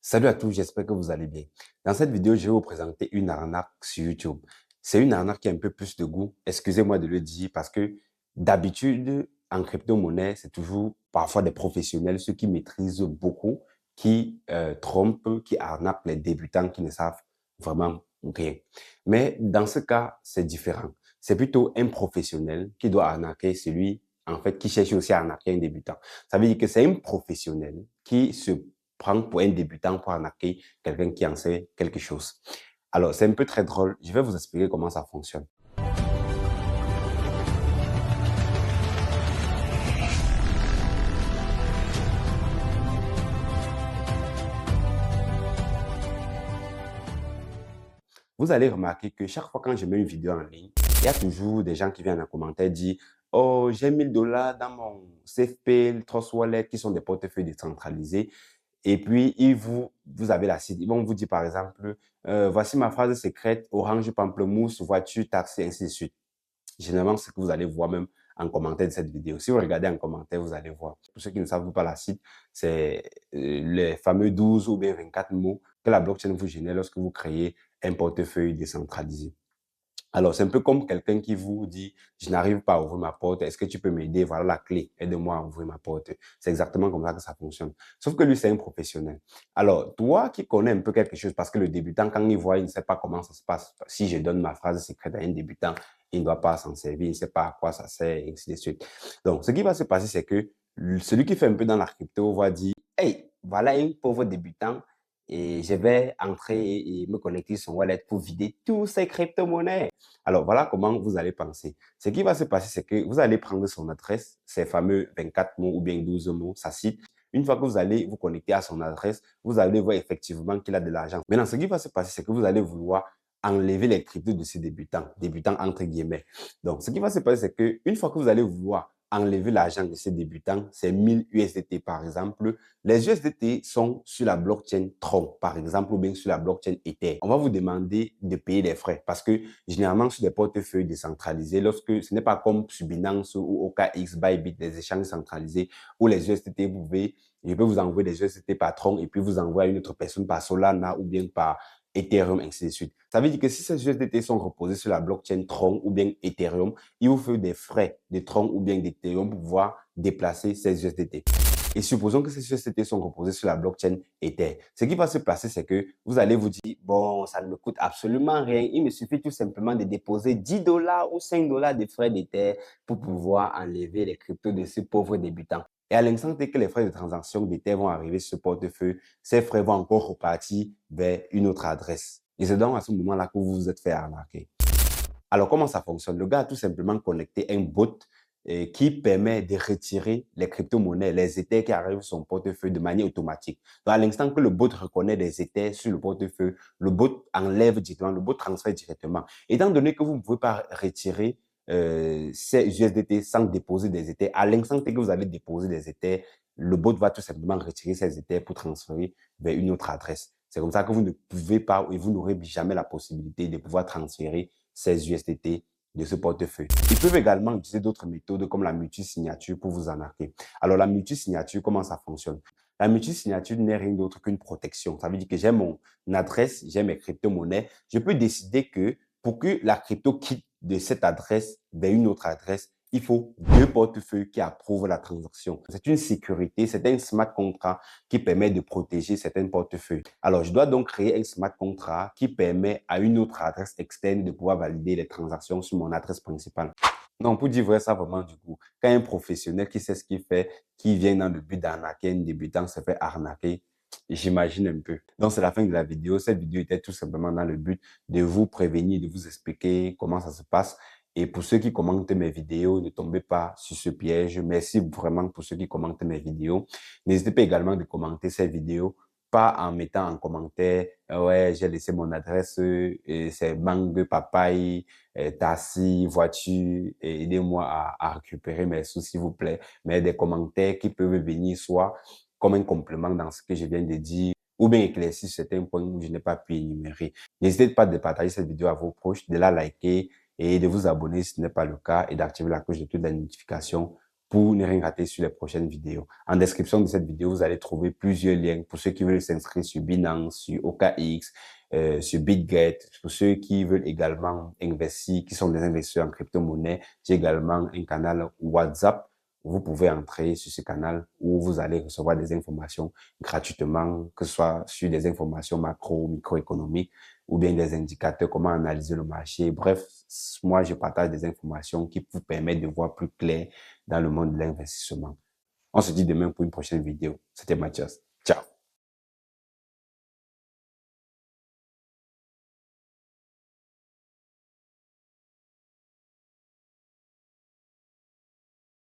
Salut à tous, j'espère que vous allez bien. Dans cette vidéo, je vais vous présenter une arnaque sur YouTube. C'est une arnaque qui a un peu plus de goût, excusez-moi de le dire, parce que d'habitude, en crypto-monnaie, c'est toujours parfois des professionnels, ceux qui maîtrisent beaucoup, qui trompent, qui arnaquent les débutants qui ne savent vraiment rien. Mais dans ce cas, c'est différent. C'est plutôt un professionnel qui doit arnaquer celui, en fait, qui cherche aussi à arnaquer un débutant. Ça veut dire que c'est un professionnel qui se prendre pour un débutant pour arnaquer quelqu'un qui en sait quelque chose. Alors, c'est un peu très drôle. Je vais vous expliquer comment ça fonctionne. Vous allez remarquer que chaque fois quand je mets une vidéo en ligne, il y a toujours des gens qui viennent en commentaire dire «Oh, j'ai 1000 $ dans mon CFP, Trust Wallet, qui sont des portefeuilles décentralisés. Et puis, vous avez la cible. Ils vont vous dire, par exemple, voici ma phrase secrète, orange, pamplemousse, voiture, taxi, ainsi de suite. Généralement, ce que vous allez voir même en commentaire de cette vidéo. Si vous regardez en commentaire, vous allez voir. Pour ceux qui ne savent pas la cible, c'est les fameux 12 ou bien 24 mots que la blockchain vous génère lorsque vous créez un portefeuille décentralisé. Alors, c'est un peu comme quelqu'un qui vous dit, je n'arrive pas à ouvrir ma porte, est-ce que tu peux m'aider? Voilà la clé, aide-moi à ouvrir ma porte. C'est exactement comme ça que ça fonctionne. Sauf que lui, c'est un professionnel. Alors, toi qui connais un peu quelque chose, parce que le débutant, quand il voit, il ne sait pas comment ça se passe. Si je donne ma phrase secrète à un débutant, il ne doit pas s'en servir, il ne sait pas à quoi ça sert, et ainsi de suite. Donc, ce qui va se passer, c'est que celui qui fait un peu dans la crypto va dire, hey, voilà un pauvre débutant, et je vais entrer et me connecter sur son wallet pour vider tous ces crypto-monnaies. Alors, voilà comment vous allez penser. Ce qui va se passer, c'est que vous allez prendre son adresse, ces fameux 24 mots ou bien 12 mots, sa cite. Une fois que vous allez vous connecter à son adresse, vous allez voir effectivement qu'il a de l'argent. Maintenant, ce qui va se passer, c'est que vous allez vouloir enlever les cryptos de ces débutants entre guillemets. Donc, ce qui va se passer, c'est qu'une fois que vous allez vouloir enlever l'argent de ces débutants, c'est 1000 USDT par exemple. Les USDT sont sur la blockchain Tron, par exemple, ou bien sur la blockchain Ether. On va vous demander de payer des frais parce que généralement sur des portefeuilles décentralisés, lorsque ce n'est pas comme sur Binance ou OKX, Bybit, des échanges centralisés où les USDT, je peux vous envoyer des USDT par Tron et puis vous envoyer à une autre personne par Solana ou bien par Ethereum, ainsi de suite. Ça veut dire que si ces USDT sont reposés sur la blockchain Tron ou bien Ethereum, il vous faut des frais de Tron ou bien d'Ethereum pour pouvoir déplacer ces USDT. Et supposons que ces USDT sont reposés sur la blockchain Ether. Ce qui va se passer, c'est que vous allez vous dire, bon, ça ne me coûte absolument rien. Il me suffit tout simplement de déposer 10 $ ou 5 $ de frais d'Ether pour pouvoir enlever les cryptos de ces pauvres débutants. Et à l'instant que les frais de transaction d'Ether vont arriver sur ce portefeuille, ces frais vont encore repartir vers une autre adresse. Et c'est donc à ce moment-là que vous vous êtes fait arnaquer. Alors, comment ça fonctionne? Le gars a tout simplement connecté un bot qui permet de retirer les crypto-monnaies, les Ethers qui arrivent sur son portefeuille de manière automatique. Donc, à l'instant que le bot reconnaît des Ethers sur le portefeuille, le bot enlève directement, le bot transfère directement. Étant donné que vous ne pouvez pas retirer ces USDT sans déposer des Ethers, à l'instant que vous allez déposer des Ethers, le bot va tout simplement retirer ces Ethers pour transférer vers une autre adresse. C'est comme ça que vous ne pouvez pas et vous n'aurez jamais la possibilité de pouvoir transférer ces USDT de ce portefeuille. Ils peuvent également utiliser d'autres méthodes comme la multisignature pour vous arnaquer. Alors, la multisignature, comment ça fonctionne? La multisignature n'est rien d'autre qu'une protection. Ça veut dire que j'ai mon adresse, j'ai mes crypto-monnaies. Je peux décider que pour que la crypto quitte de cette adresse vers une autre adresse, il faut deux portefeuilles qui approuvent la transaction. C'est une sécurité, c'est un smart contract qui permet de protéger certains portefeuilles. Alors, je dois donc créer un smart contract qui permet à une autre adresse externe de pouvoir valider les transactions sur mon adresse principale. Donc, pour dire vrai, ça vraiment du coup, quand un professionnel qui sait ce qu'il fait, qui vient dans le but d'arnaquer un débutant, se fait arnaquer, j'imagine un peu. Donc, c'est la fin de la vidéo. Cette vidéo était tout simplement dans le but de vous prévenir, de vous expliquer comment ça se passe. Et pour ceux qui commentent mes vidéos, ne tombez pas sur ce piège. Merci vraiment pour ceux qui commentent mes vidéos. N'hésitez pas également de commenter ces vidéos, pas en mettant en commentaire, ouais, j'ai laissé mon adresse, c'est mangue, papaye, taxi, voiture, aidez-moi à récupérer mes sous, s'il vous plaît. Mais des commentaires qui peuvent venir soit comme un complément dans ce que je viens de dire, ou bien éclaircir certains points où je n'ai pas pu énumérer. N'hésitez pas de partager cette vidéo à vos proches, de la liker et de vous abonner si ce n'est pas le cas et d'activer la cloche de toutes les notifications pour ne rien rater sur les prochaines vidéos. En description de cette vidéo, vous allez trouver plusieurs liens pour ceux qui veulent s'inscrire sur Binance, sur OKX, sur BitGet. Pour ceux qui veulent également investir, qui sont des investisseurs en crypto-monnaie, j'ai également un canal WhatsApp. Vous pouvez entrer sur ce canal où vous allez recevoir des informations gratuitement, que ce soit sur des informations macro, microéconomiques ou bien des indicateurs, comment analyser le marché. Bref, moi, je partage des informations qui vous permettent de voir plus clair dans le monde de l'investissement. On se dit demain pour une prochaine vidéo. C'était Mathias. Ciao.